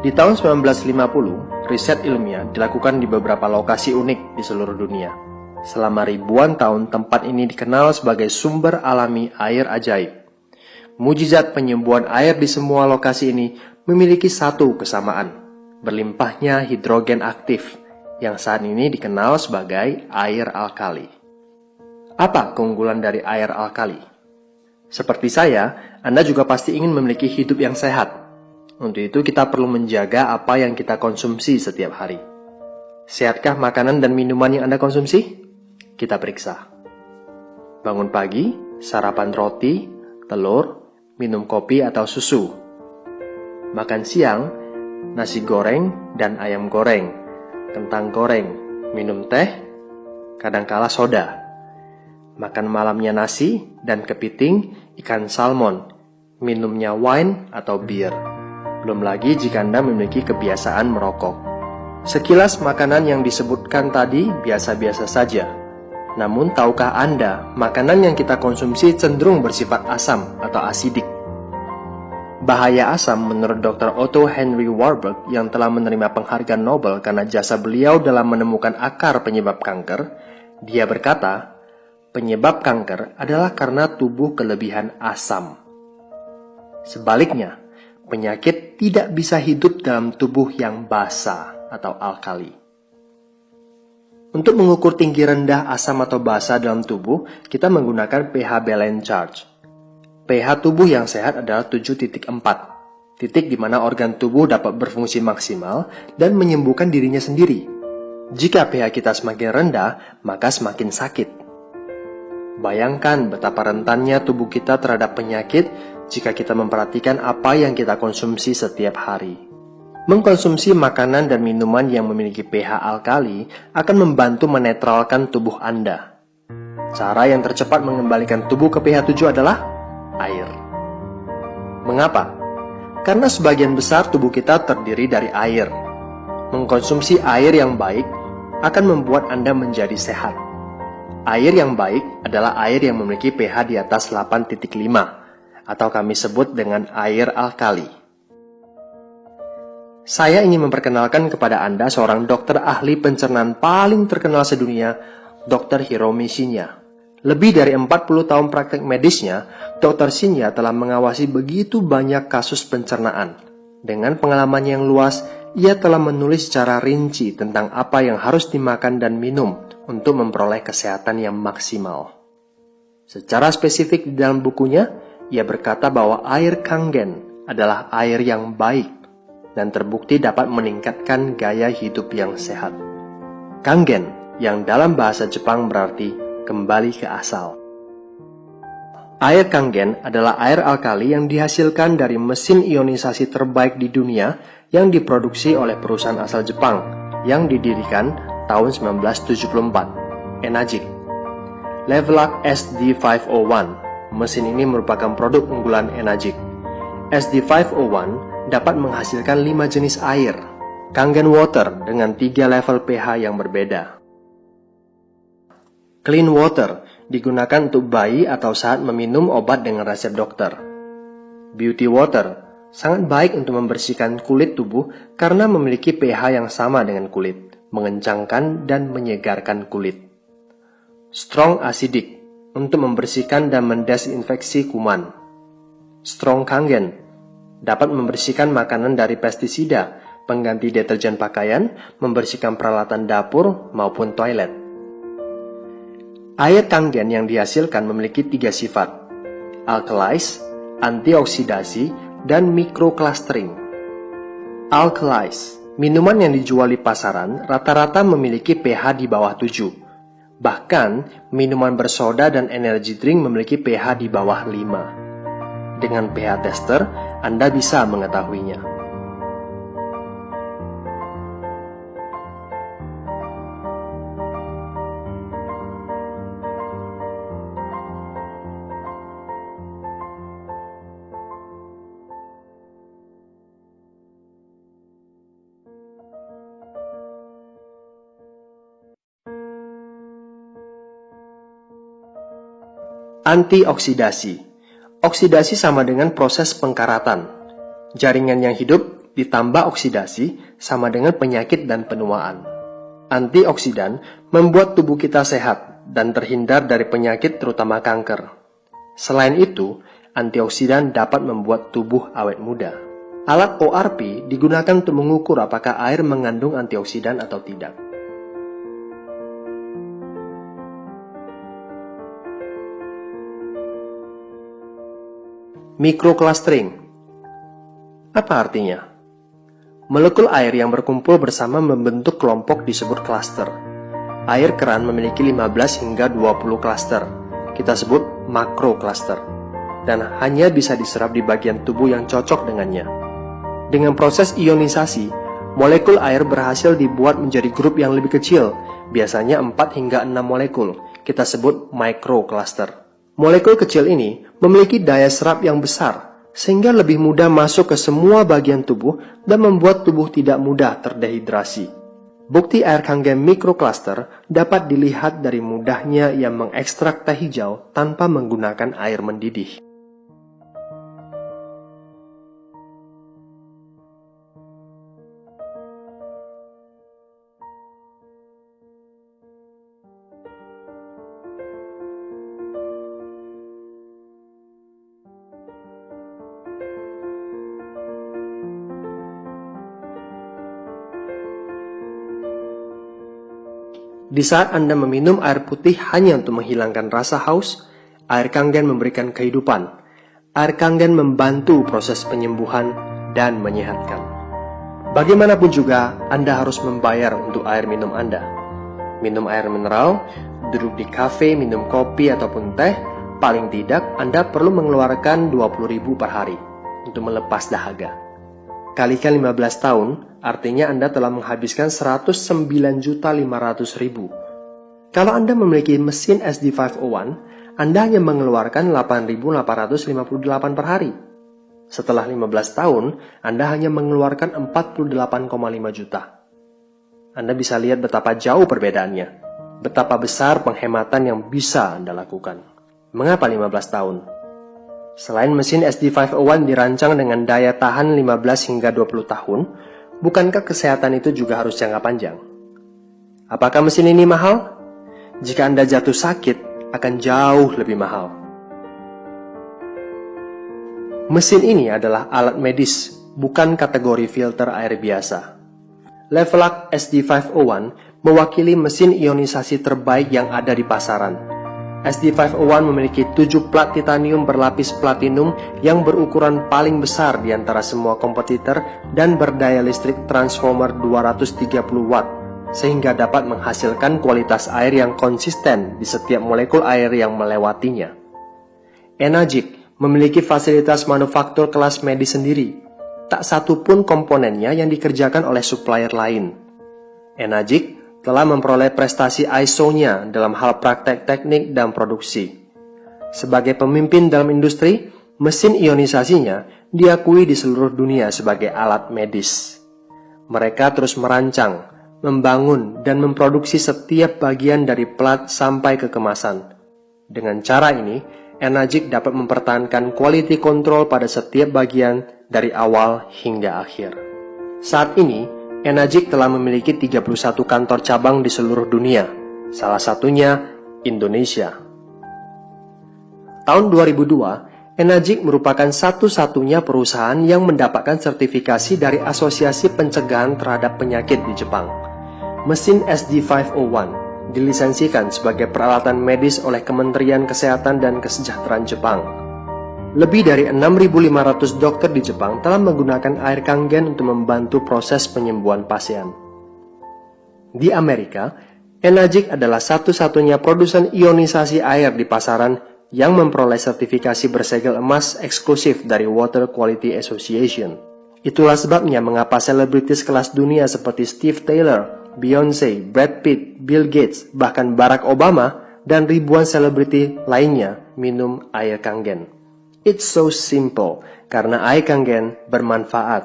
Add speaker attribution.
Speaker 1: Di tahun 1950, riset ilmiah dilakukan di beberapa lokasi unik di seluruh dunia. Selama ribuan tahun, tempat ini dikenal sebagai sumber alami air ajaib. Mujizat penyembuhan air di semua lokasi ini memiliki satu kesamaan, berlimpahnya hidrogen aktif, yang saat ini dikenal sebagai air alkali. Apa keunggulan dari air alkali? Seperti saya, Anda juga pasti ingin memiliki hidup yang sehat. Untuk itu kita perlu menjaga apa yang kita konsumsi setiap hari. Sehatkah makanan dan minuman yang Anda konsumsi? Kita periksa. Bangun pagi, sarapan roti, telur, minum kopi atau susu. Makan siang, nasi goreng dan ayam goreng, kentang goreng, minum teh, kadangkala soda. Makan malamnya nasi dan kepiting, ikan salmon, minumnya wine atau bir. Belum lagi jika Anda memiliki kebiasaan merokok. Sekilas makanan yang disebutkan tadi biasa-biasa saja. Namun tahukah Anda, makanan yang kita konsumsi cenderung bersifat asam atau asidik? Bahaya asam menurut Dr. Otto Henry Warburg yang telah menerima penghargaan Nobel karena jasa beliau dalam menemukan akar penyebab kanker, dia berkata, penyebab kanker adalah karena tubuh kelebihan asam. Sebaliknya, penyakit tidak bisa hidup dalam tubuh yang basa atau alkali. Untuk mengukur tinggi rendah asam atau basa dalam tubuh, kita menggunakan pH balance charge. pH tubuh yang sehat adalah 7.4, titik di mana organ tubuh dapat berfungsi maksimal dan menyembuhkan dirinya sendiri. Jika pH kita semakin rendah, maka semakin sakit. Bayangkan betapa rentannya tubuh kita terhadap penyakit jika kita memperhatikan apa yang kita konsumsi setiap hari. Mengkonsumsi makanan dan minuman yang memiliki pH alkali akan membantu menetralkan tubuh Anda. Cara yang tercepat mengembalikan tubuh ke pH 7 adalah air. Mengapa? Karena sebagian besar tubuh kita terdiri dari air. Mengkonsumsi air yang baik akan membuat Anda menjadi sehat. Air yang baik adalah air yang memiliki pH di atas 8.5, atau kami sebut dengan air alkali. Saya ingin memperkenalkan kepada Anda seorang dokter ahli pencernaan paling terkenal sedunia, Dr. Hiromi Shinya. Lebih dari 40 tahun praktek medisnya, Dr. Shinya telah mengawasi begitu banyak kasus pencernaan. Dengan pengalaman yang luas, ia telah menulis secara rinci tentang apa yang harus dimakan dan minum untuk memperoleh kesehatan yang maksimal. Secara spesifik di dalam bukunya, ia berkata bahwa air Kangen adalah air yang baik dan terbukti dapat meningkatkan gaya hidup yang sehat. Kangen, yang dalam bahasa Jepang berarti kembali ke asal. Air Kangen adalah air alkali yang dihasilkan dari mesin ionisasi terbaik di dunia yang diproduksi oleh perusahaan asal Jepang yang didirikan tahun 1974, Enagic. Levelac SD501, mesin ini merupakan produk unggulan Enagic. SD501 dapat menghasilkan 5 jenis air, Kangen Water dengan 3 level pH yang berbeda. Clean Water digunakan untuk bayi atau saat meminum obat dengan resep dokter. Beauty Water sangat baik untuk membersihkan kulit tubuh karena memiliki pH yang sama dengan kulit, mengencangkan dan menyegarkan kulit. Strong Acidic untuk membersihkan dan mendesinfeksi kuman. Strong Kangen dapat membersihkan makanan dari pestisida, pengganti deterjen pakaian, membersihkan peralatan dapur maupun toilet. Air Kangen yang dihasilkan memiliki 3 sifat: alkalize, antioksidasi, dan microclustering. Alkalize, minuman yang dijual di pasaran rata-rata memiliki pH di bawah 7. Bahkan, minuman bersoda dan energy drink memiliki pH di bawah 5. Dengan pH tester, Anda bisa mengetahuinya. Antioksidasi. Oksidasi sama dengan proses pengkaratan. Jaringan yang hidup ditambah oksidasi sama dengan penyakit dan penuaan. Antioksidan membuat tubuh kita sehat dan terhindar dari penyakit terutama kanker. Selain itu, antioksidan dapat membuat tubuh awet muda. Alat ORP digunakan untuk mengukur apakah air mengandung antioksidan atau tidak. Mikroclustering. Apa artinya? Molekul air yang berkumpul bersama membentuk kelompok disebut klaster. Air keran memiliki 15 hingga 20 klaster. Kita sebut makrokluster. Dan hanya bisa diserap di bagian tubuh yang cocok dengannya. Dengan proses ionisasi, molekul air berhasil dibuat menjadi grup yang lebih kecil, biasanya 4 hingga 6 molekul. Kita sebut mikrokluster. Molekul kecil ini memiliki daya serap yang besar, sehingga lebih mudah masuk ke semua bagian tubuh dan membuat tubuh tidak mudah terdehidrasi. Bukti air Kangen mikrokluster dapat dilihat dari mudahnya ia mengekstrak teh hijau tanpa menggunakan air mendidih. Di saat Anda meminum air putih hanya untuk menghilangkan rasa haus, air Kangen memberikan kehidupan. Air Kangen membantu proses penyembuhan dan menyehatkan. Bagaimanapun juga, Anda harus membayar untuk air minum Anda. Minum air mineral, duduk di kafe, minum kopi ataupun teh, paling tidak Anda perlu mengeluarkan 20.000 per hari untuk melepas dahaga. Kalikan 15 tahun, artinya Anda telah menghabiskan 109.500.000. Kalau Anda memiliki mesin SD501, Anda hanya mengeluarkan 8.858 per hari. Setelah 15 tahun, Anda hanya mengeluarkan 48,5 juta. Anda bisa lihat betapa jauh perbedaannya, betapa besar penghematan yang bisa Anda lakukan. Mengapa 15 tahun? Selain mesin SD501 dirancang dengan daya tahan 15 hingga 20 tahun, bukankah kesehatan itu juga harus jangka panjang? Apakah mesin ini mahal? Jika Anda jatuh sakit, akan jauh lebih mahal. Mesin ini adalah alat medis, bukan kategori filter air biasa. Levelac SD501 mewakili mesin ionisasi terbaik yang ada di pasaran. SD501 memiliki 7 plat titanium berlapis platinum yang berukuran paling besar di antara semua kompetitor dan berdaya listrik transformer 230 watt, sehingga dapat menghasilkan kualitas air yang konsisten di setiap molekul air yang melewatinya. Enagic memiliki fasilitas manufaktur kelas medis sendiri. Tak satu pun komponennya yang dikerjakan oleh supplier lain. Enagic telah memperoleh prestasi ISO-nya dalam hal praktek teknik dan produksi. Sebagai pemimpin dalam industri, mesin ionisasinya diakui di seluruh dunia sebagai alat medis. Mereka terus merancang, membangun, dan memproduksi setiap bagian dari plat sampai ke kemasan. Dengan cara ini, Enagic dapat mempertahankan quality control pada setiap bagian dari awal hingga akhir. Saat ini, Enagic telah memiliki 31 kantor cabang di seluruh dunia, salah satunya Indonesia. Tahun 2002, Enagic merupakan satu-satunya perusahaan yang mendapatkan sertifikasi dari Asosiasi Pencegahan Terhadap Penyakit di Jepang. Mesin SD501 dilisensikan sebagai peralatan medis oleh Kementerian Kesehatan dan Kesejahteraan Jepang. Lebih dari 6.500 dokter di Jepang telah menggunakan air Kangen untuk membantu proses penyembuhan pasien. Di Amerika, Enagic adalah satu-satunya produsen ionisasi air di pasaran yang memperoleh sertifikasi bersegel emas eksklusif dari Water Quality Association. Itulah sebabnya mengapa selebritis kelas dunia seperti Steve Taylor, Beyoncé, Brad Pitt, Bill Gates, bahkan Barack Obama, dan ribuan selebriti lainnya minum air Kangen. It's so simple, karena air Kangen bermanfaat